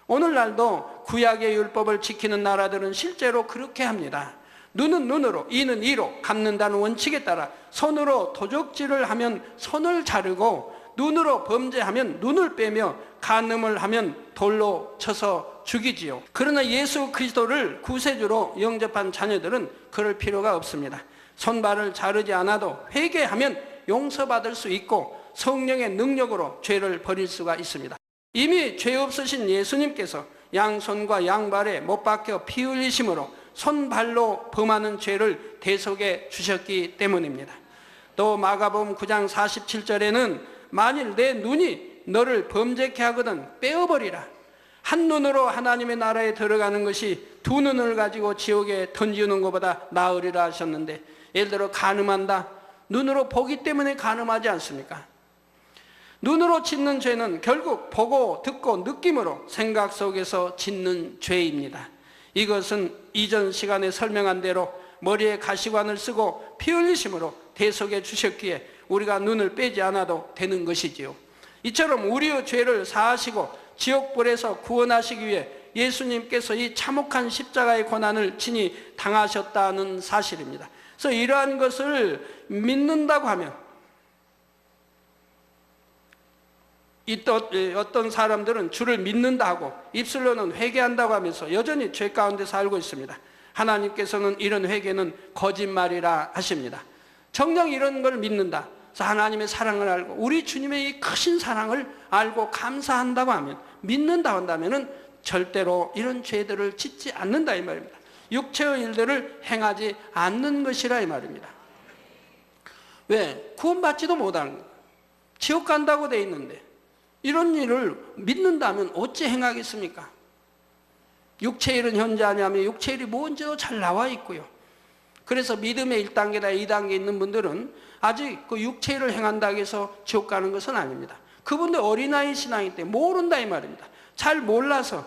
오늘날도 구약의 율법을 지키는 나라들은 실제로 그렇게 합니다. 눈은 눈으로, 이는 이로 갚는다는 원칙에 따라 손으로 도적질을 하면 손을 자르고 눈으로 범죄하면 눈을 빼며 간음을 하면 돌로 쳐서 죽이지요. 그러나 예수 그리스도를 구세주로 영접한 자녀들은 그럴 필요가 없습니다. 손발을 자르지 않아도 회개하면 용서받을 수 있고 성령의 능력으로 죄를 버릴 수가 있습니다. 이미 죄 없으신 예수님께서 양손과 양발에 못 박혀 피 흘리심으로 손발로 범하는 죄를 대속해 주셨기 때문입니다. 또 마가복음 9장 47절에는 만일 내 눈이 너를 범죄케 하거든 빼어버리라. 한 눈으로 하나님의 나라에 들어가는 것이 두 눈을 가지고 지옥에 던지는 것보다 나으리라 하셨는데, 예를 들어 간음한다. 눈으로 보기 때문에 간음하지 않습니까? 눈으로 짓는 죄는 결국 보고 듣고 느낌으로 생각 속에서 짓는 죄입니다. 이것은 이전 시간에 설명한 대로 머리에 가시관을 쓰고 피 흘리심으로 대속해 주셨기에 우리가 눈을 빼지 않아도 되는 것이지요. 이처럼 우리의 죄를 사하시고 지옥불에서 구원하시기 위해 예수님께서 이 참혹한 십자가의 고난을 친히 당하셨다는 사실입니다. 그래서 이러한 것을 믿는다고 하면 어떤 사람들은 주를 믿는다 하고 입술로는 회개한다고 하면서 여전히 죄 가운데 살고 있습니다. 하나님께서는 이런 회개는 거짓말이라 하십니다. 정녕 이런 걸 믿는다. 그래서 하나님의 사랑을 알고 우리 주님의 이 크신 사랑을 알고 감사한다고 하면, 믿는다 한다면 절대로 이런 죄들을 짓지 않는다 이 말입니다. 육체의 일들을 행하지 않는 것이라 이 말입니다. 왜? 구원받지도 못하는 거예요. 지옥 간다고 돼 있는데 이런 일을 믿는다면 어찌 행하겠습니까? 육체의 일은 현저하냐면 육체의 일이 먼저 잘 나와 있고요. 그래서 믿음의 1단계나 2단계 있는 분들은 아직 그 육체의 일을 행한다고 해서 지옥 가는 것은 아닙니다. 그분들 어린아이 신앙이기 때문에 모른다 이 말입니다. 잘 몰라서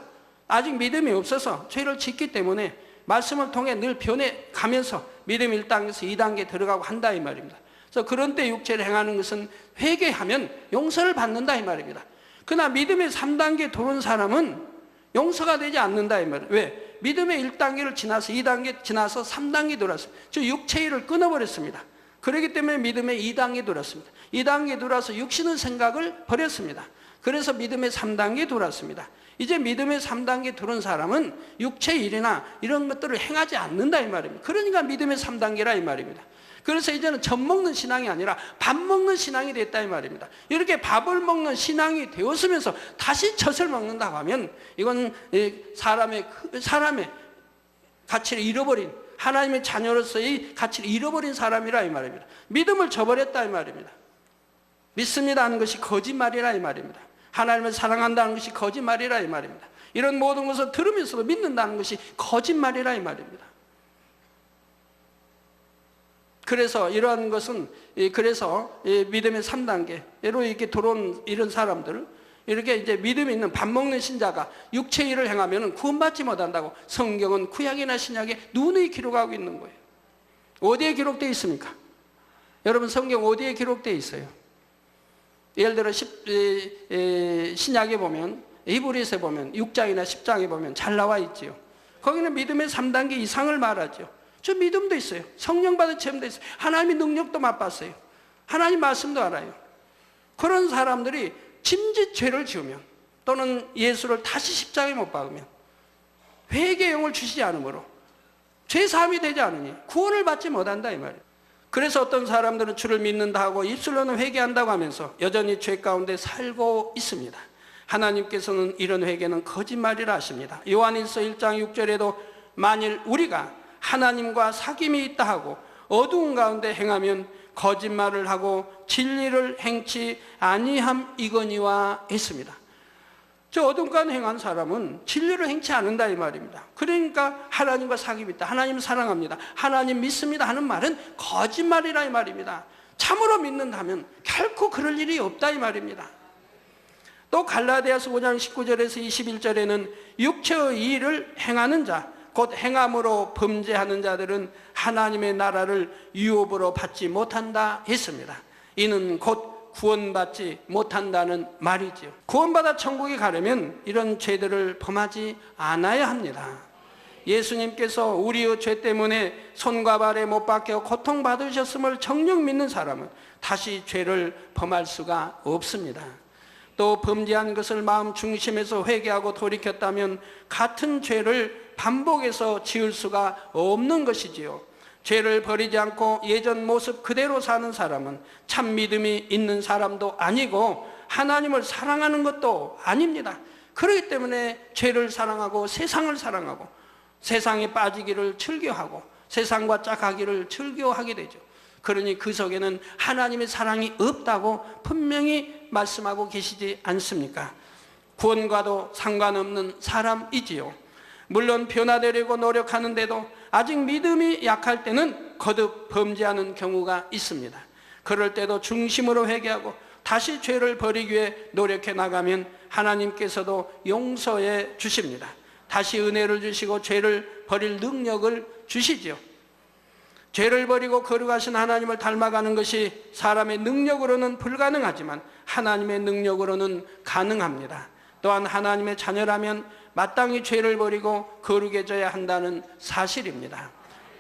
아직 믿음이 없어서 죄를 짓기 때문에 말씀을 통해 늘 변해가면서 믿음 1단계에서 2단계 들어가고 한다 이 말입니다. 그래서 그런 때 육체를 행하는 것은 회개하면 용서를 받는다 이 말입니다. 그러나 믿음의 3단계 들어온 사람은 용서가 되지 않는다 이 말이에요. 왜? 믿음의 1단계를 지나서 2단계 지나서 3단계 들어왔어요. 저 육체의 일을 끊어버렸습니다. 그렇기 때문에 믿음의 2단계 들어왔습니다. 2단계 들어와서 육신의 생각을 버렸습니다. 그래서 믿음의 3단계 들어왔습니다. 이제 믿음의 3단계 들어온 사람은 육체의 일이나 이런 것들을 행하지 않는다 이 말입니다. 그러니까 믿음의 3단계라 이 말입니다. 그래서 이제는 젖 먹는 신앙이 아니라 밥 먹는 신앙이 됐다 이 말입니다. 이렇게 밥을 먹는 신앙이 되었으면서 다시 젖을 먹는다고 하면 이건 사람의 가치를 잃어버린, 하나님의 자녀로서의 가치를 잃어버린 사람이라 이 말입니다. 믿음을 저버렸다 이 말입니다. 믿습니다 하는 것이 거짓말이라 이 말입니다. 하나님을 사랑한다는 것이 거짓말이라 이 말입니다. 이런 모든 것을 들으면서도 믿는다는 것이 거짓말이라 이 말입니다. 그래서 이러한 것은, 그래서 믿음의 3단계로 이렇게 들어온 이런 사람들, 이렇게 이제 믿음이 있는 밥 먹는 신자가 육체의 일을 행하면 구원받지 못한다고 성경은 구약이나 신약에 누누이 기록하고 있는 거예요. 어디에 기록되어 있습니까? 여러분 성경 어디에 기록되어 있어요? 예를 들어 신약에 보면, 히브리서에 보면 6장이나 10장에 보면 잘 나와 있지요. 거기는 믿음의 3단계 이상을 말하죠. 저 믿음도 있어요. 성령 받은 체험도 있어요. 하나님의 능력도 맛봤어요. 하나님 말씀도 알아요. 그런 사람들이 짐짓 죄를 지으면 또는 예수를 다시 십자가에 못 박으면 회개의 영을 주시지 않으므로 죄 사함이 되지 않으니 구원을 받지 못한다 이 말이에요. 그래서 어떤 사람들은 주를 믿는다 하고 입술로는 회개한다고 하면서 여전히 죄 가운데 살고 있습니다. 하나님께서는 이런 회개는 거짓말이라 하십니다. 요한일서 1장 6절에도 만일 우리가 하나님과 사귐이 있다 하고 어두운 가운데 행하면 거짓말을 하고 진리를 행치 아니함이거니와 했습니다. 저 어두운 가운데 행한 사람은 진리를 행치 않는다 이 말입니다. 그러니까 하나님과 사귐이 있다, 하나님 사랑합니다, 하나님 믿습니다 하는 말은 거짓말이라 이 말입니다. 참으로 믿는다면 결코 그럴 일이 없다 이 말입니다. 또 갈라디아서 5장 19절에서 21절에는 육체의 일을 행하는 자, 곧 행함으로 범죄하는 자들은 하나님의 나라를 유업으로 받지 못한다 했습니다. 이는 곧 구원받지 못한다는 말이지요. 구원받아 천국에 가려면 이런 죄들을 범하지 않아야 합니다. 예수님께서 우리의 죄 때문에 손과 발에 못 박혀 고통받으셨음을 정녕 믿는 사람은 다시 죄를 범할 수가 없습니다. 또 범죄한 것을 마음 중심에서 회개하고 돌이켰다면 같은 죄를 반복해서 지을 수가 없는 것이지요. 죄를 버리지 않고 예전 모습 그대로 사는 사람은 참 믿음이 있는 사람도 아니고 하나님을 사랑하는 것도 아닙니다. 그렇기 때문에 죄를 사랑하고 세상을 사랑하고 세상에 빠지기를 즐겨하고 세상과 짝하기를 즐겨하게 되죠. 그러니 그 속에는 하나님의 사랑이 없다고 분명히 말씀하고 계시지 않습니까? 구원과도 상관없는 사람이지요. 물론 변화되려고 노력하는데도 아직 믿음이 약할 때는 거듭 범죄하는 경우가 있습니다. 그럴 때도 중심으로 회개하고 다시 죄를 버리기 위해 노력해 나가면 하나님께서도 용서해 주십니다. 다시 은혜를 주시고 죄를 버릴 능력을 주시지요. 죄를 버리고 거룩하신 하나님을 닮아가는 것이 사람의 능력으로는 불가능하지만 하나님의 능력으로는 가능합니다. 또한 하나님의 자녀라면 마땅히 죄를 버리고 거룩해져야 한다는 사실입니다.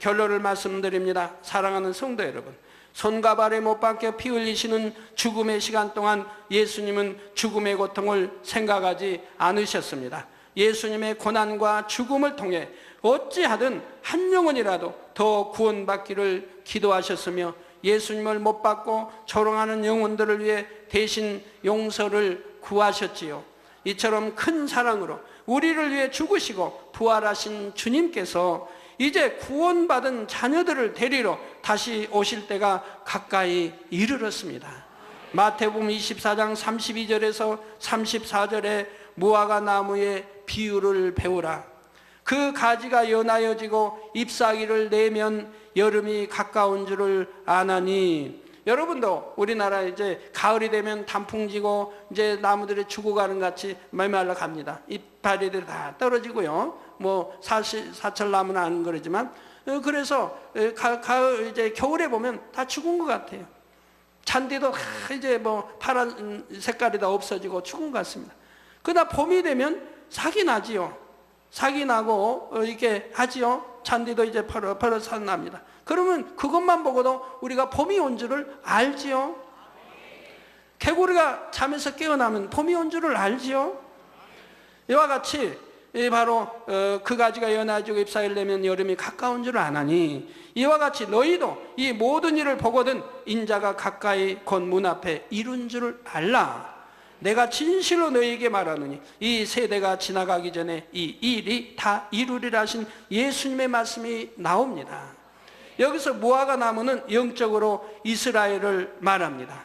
결론을 말씀드립니다. 사랑하는 성도 여러분, 손과 발에 못 박혀 피 흘리시는 죽음의 시간 동안 예수님은 죽음의 고통을 생각하지 않으셨습니다. 예수님의 고난과 죽음을 통해 어찌하든 한 영혼이라도 더 구원받기를 기도하셨으며 예수님을 못 받고 조롱하는 영혼들을 위해 대신 용서를 구하셨지요. 이처럼 큰 사랑으로 우리를 위해 죽으시고 부활하신 주님께서 이제 구원받은 자녀들을 데리러 다시 오실 때가 가까이 이르렀습니다. 마태복음 24장 32절에서 34절에 무화과 나무의 비유를 배우라. 그 가지가 연하여지고 잎사귀를 내면 여름이 가까운 줄을 아나니. 여러분도 우리나라 이제 가을이 되면 단풍지고 이제 나무들이 죽어가는 같이 메말라 갑니다. 이파리들이 다 떨어지고요. 뭐 사철나무는 안 그러지만 그래서 가을 이제 겨울에 보면 다 죽은 것 같아요. 잔디도 이제 뭐 파란 색깔이 다 없어지고 죽은 것 같습니다. 그러나 봄이 되면 삭이 나지요. 삭이 나고 이렇게 하지요. 잔디도 이제 퍼러서 납니다. 그러면 그것만 보고도 우리가 봄이 온 줄을 알지요. 개구리가 잠에서 깨어나면 봄이 온 줄을 알지요. 이와 같이 바로 그 가지가 연해지고 잎사귀를 내면 여름이 가까운 줄 아나니, 이와 같이 너희도 이 모든 일을 보거든 인자가 가까이 곧 문 앞에 이룬 줄을 알라. 내가 진실로 너희에게 말하노니 이 세대가 지나가기 전에 이 일이 다 이루리라 하신 예수님의 말씀이 나옵니다. 여기서 무화과 나무는 영적으로 이스라엘을 말합니다.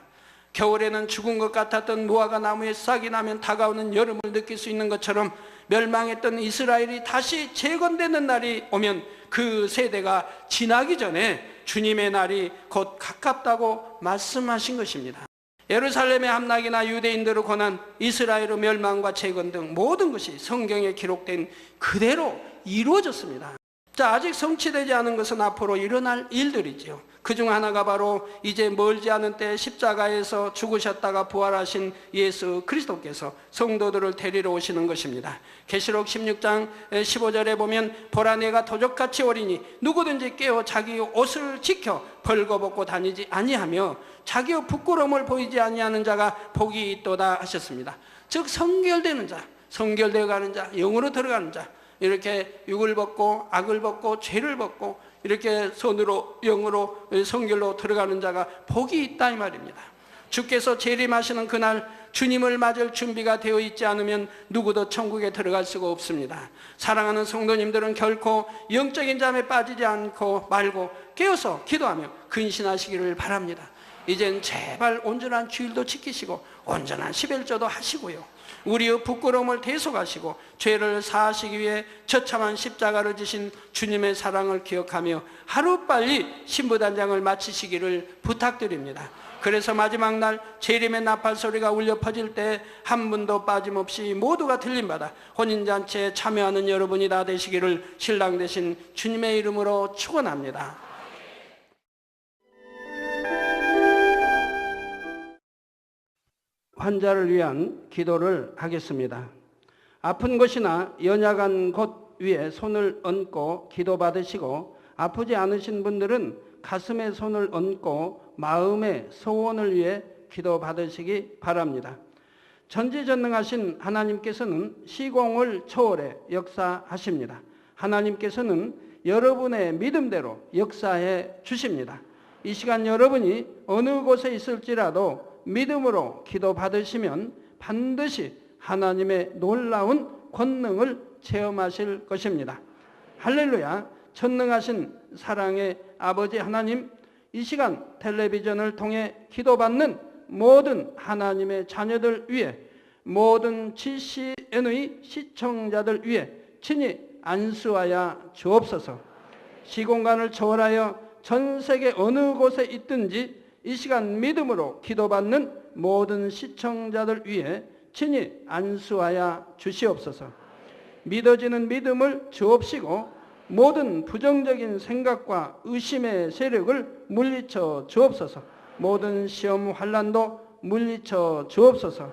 겨울에는 죽은 것 같았던 무화과 나무에 싹이 나면 다가오는 여름을 느낄 수 있는 것처럼 멸망했던 이스라엘이 다시 재건되는 날이 오면 그 세대가 지나기 전에 주님의 날이 곧 가깝다고 말씀하신 것입니다. 예루살렘의 함락이나 유대인들을 권한 이스라엘의 멸망과 재건 등 모든 것이 성경에 기록된 그대로 이루어졌습니다. 자, 아직 성취되지 않은 것은 앞으로 일어날 일들이지요. 그중 하나가 바로 이제 멀지 않은 때 십자가에서 죽으셨다가 부활하신 예수 그리스도께서 성도들을 데리러 오시는 것입니다. 계시록 16장 15절에 보면 보라 내가 도적같이 오리니 누구든지 깨어 자기 옷을 지켜 벌거벗고 다니지 아니하며 자기의 부끄러움을 보이지 아니하는 자가 복이 있도다 하셨습니다. 즉 성결되는 자, 성결되어 가는 자, 영으로 들어가는 자, 이렇게 육을 벗고 악을 벗고 죄를 벗고 이렇게 손으로 영으로 성결로 들어가는 자가 복이 있다 이 말입니다. 주께서 재림하시는 그날 주님을 맞을 준비가 되어 있지 않으면 누구도 천국에 들어갈 수가 없습니다. 사랑하는 성도님들은 결코 영적인 잠에 빠지지 않고 말고 깨어서 기도하며 근신하시기를 바랍니다. 이젠 제발 온전한 주일도 지키시고 온전한 십일조도 하시고요, 우리의 부끄러움을 대속하시고 죄를 사하시기 위해 처참한 십자가를 지신 주님의 사랑을 기억하며 하루빨리 신부단장을 마치시기를 부탁드립니다. 그래서 마지막 날 재림의 나팔 소리가 울려 퍼질 때 한 분도 빠짐없이 모두가 들림받아 혼인잔치에 참여하는 여러분이 다 되시기를 신랑 되신 주님의 이름으로 축원합니다. 환자를 위한 기도를 하겠습니다. 아픈 곳이나 연약한 곳 위에 손을 얹고 기도 받으시고, 아프지 않으신 분들은 가슴에 손을 얹고 마음의 소원을 위해 기도 받으시기 바랍니다. 전지전능하신 하나님께서는 시공을 초월해 역사하십니다. 하나님께서는 여러분의 믿음대로 역사해 주십니다. 이 시간 여러분이 어느 곳에 있을지라도 믿음으로 기도 받으시면 반드시 하나님의 놀라운 권능을 체험하실 것입니다. 할렐루야. 전능하신 사랑의 아버지 하나님, 이 시간 텔레비전을 통해 기도받는 모든 하나님의 자녀들 위해, 모든 GCN의 시청자들 위해 친히 안수하여 주옵소서. 시공간을 초월하여 전 세계 어느 곳에 있든지 이 시간 믿음으로 기도받는 모든 시청자들 위해 친히 안수하여 주시옵소서. 믿어지는 믿음을 주옵시고 모든 부정적인 생각과 의심의 세력을 물리쳐 주옵소서. 모든 시험 환난도 물리쳐 주옵소서.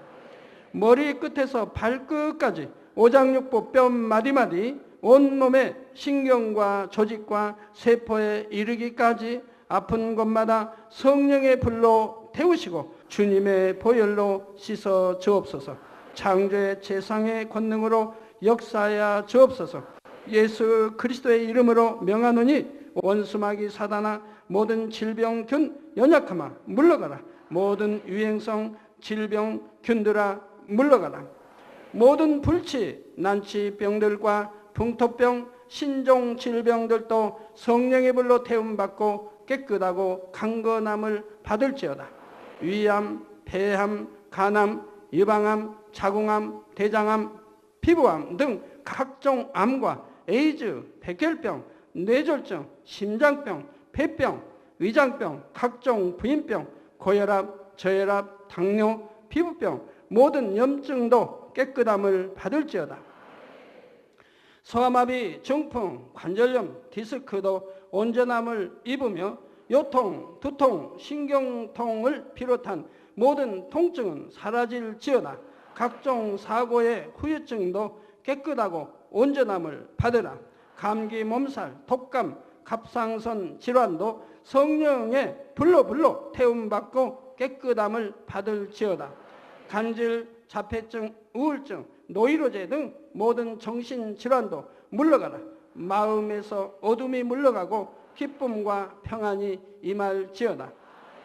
머리 끝에서 발끝까지 오장육부 뼈 마디마디 온몸의 신경과 조직과 세포에 이르기까지 아픈 곳마다 성령의 불로 태우시고 주님의 보혈로 씻어 주옵소서. 창조의 제상의 권능으로 역사하여 주옵소서. 예수 그리스도의 이름으로 명하노니 원수마귀 사단아, 모든 질병균 연약함아 물러가라. 모든 유행성 질병균들아 물러가라. 모든 불치 난치병들과 풍토병 신종 질병들도 성령의 불로 태움받고 깨끗하고 강건함을 받을지어다. 위암, 폐암, 간암, 유방암, 자궁암, 대장암, 피부암 등 각종 암과 에이즈, 백혈병, 뇌졸중, 심장병, 폐병, 위장병, 각종 부인병, 고혈압, 저혈압, 당뇨, 피부병, 모든 염증도 깨끗함을 받을지어다. 소아마비, 중풍, 관절염, 디스크도 온전함을 입으며 요통, 두통, 신경통을 비롯한 모든 통증은 사라질지어다. 각종 사고의 후유증도 깨끗하고 온전함을 받으라. 감기, 몸살, 독감, 갑상선 질환도 성령의 불로 태움받고 깨끗함을 받을지어다. 간질, 자폐증, 우울증, 노이로제 등 모든 정신질환도 물러가라. 마음에서 어둠이 물러가고 기쁨과 평안이 임할지어다.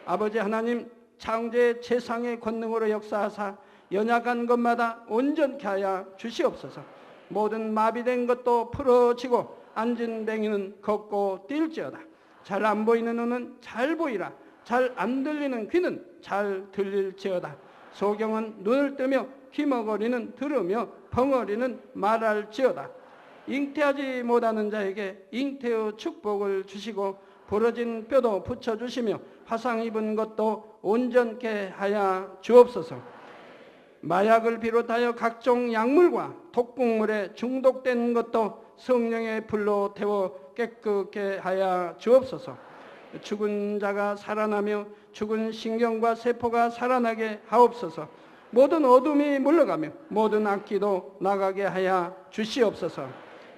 아버지 하나님, 창조의 제상의 권능으로 역사하사 연약한 것마다 온전케 하여 주시옵소서. 모든 마비된 것도 풀어지고 앉은 뱅이는 걷고 뛸지어다. 잘 안 보이는 눈은 잘 보이라. 잘 안 들리는 귀는 잘 들릴지어다. 소경은 눈을 뜨며 귀머거리는 들으며 벙어리는 말할지어다. 잉태하지 못하는 자에게 잉태의 축복을 주시고 부러진 뼈도 붙여주시며 화상 입은 것도 온전케 하여 주옵소서. 마약을 비롯하여 각종 약물과 독극물에 중독된 것도 성령의 불로 태워 깨끗게 하여 주옵소서. 죽은 자가 살아나며 죽은 신경과 세포가 살아나게 하옵소서. 모든 어둠이 물러가며 모든 악기도 나가게 하여 주시옵소서.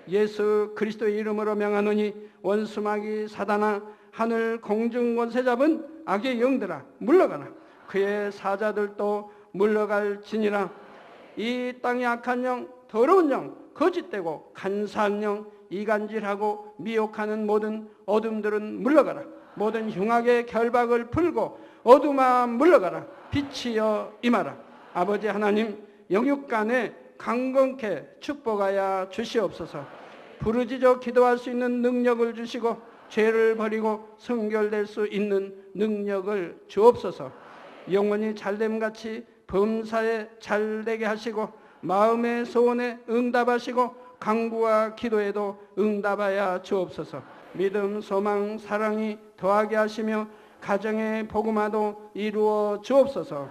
예수 그리스도의 이름으로 명하노니 원수마귀 사단아, 하늘 공중 권세 잡은 악의 영들아 물러가라. 그의 사자들도 물러갈지니라. 이 땅의 악한 영, 더러운 영, 거짓되고 간사한 영, 이간질하고 미혹하는 모든 어둠들은 물러가라. 모든 흉악의 결박을 풀고 어둠아 물러가라. 빛이여 임하라. 아버지 하나님, 영육간에 강건케 축복하여 주시옵소서. 부르짖어 기도할 수 있는 능력을 주시고 죄를 버리고 성결될 수 있는 능력을 주옵소서. 영원히 잘됨같이 범사에 잘되게 하시고 마음의 소원에 응답하시고 간구와 기도에도 응답하여 주옵소서. 믿음, 소망, 사랑이 더하게 하시며 가정의 복음화도 이루어 주옵소서.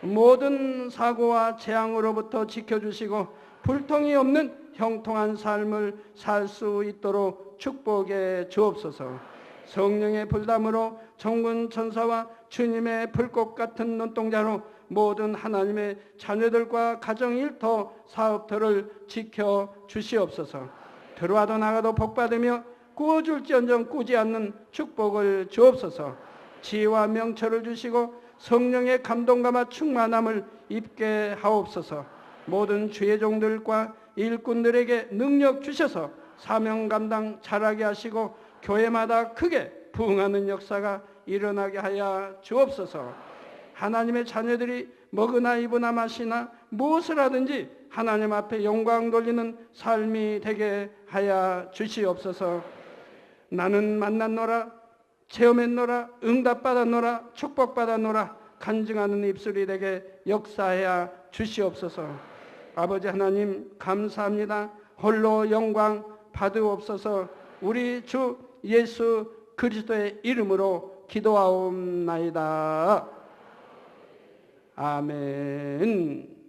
모든 사고와 재앙으로부터 지켜주시고 불통이 없는 형통한 삶을 살 수 있도록 축복해 주옵소서. 성령의 불담으로 정군 천사와 주님의 불꽃 같은 눈동자로 모든 하나님의 자녀들과 가정 일터 사업터를 지켜 주시옵소서. 들어와도 나가도 복받으며 구워줄지언정 꾸지 않는 축복을 주옵소서. 지혜와 명철을 주시고 성령의 감동감화 충만함을 입게 하옵소서. 모든 주의 종들과 일꾼들에게 능력 주셔서 사명 감당 잘하게 하시고 교회마다 크게 부흥하는 역사가 일어나게 하여 주옵소서. 하나님의 자녀들이 먹으나 입으나 마시나 무엇을 하든지 하나님 앞에 영광 돌리는 삶이 되게 하여 주시옵소서. 나는 만났노라, 체험했노라, 응답받았노라, 축복받았노라 간증하는 입술이 되게 역사하여 주시옵소서. 아버지 하나님 감사합니다. 홀로 영광 받으옵소서. 우리 주 예수 그리스도의 이름으로 기도하옵나이다. 아멘.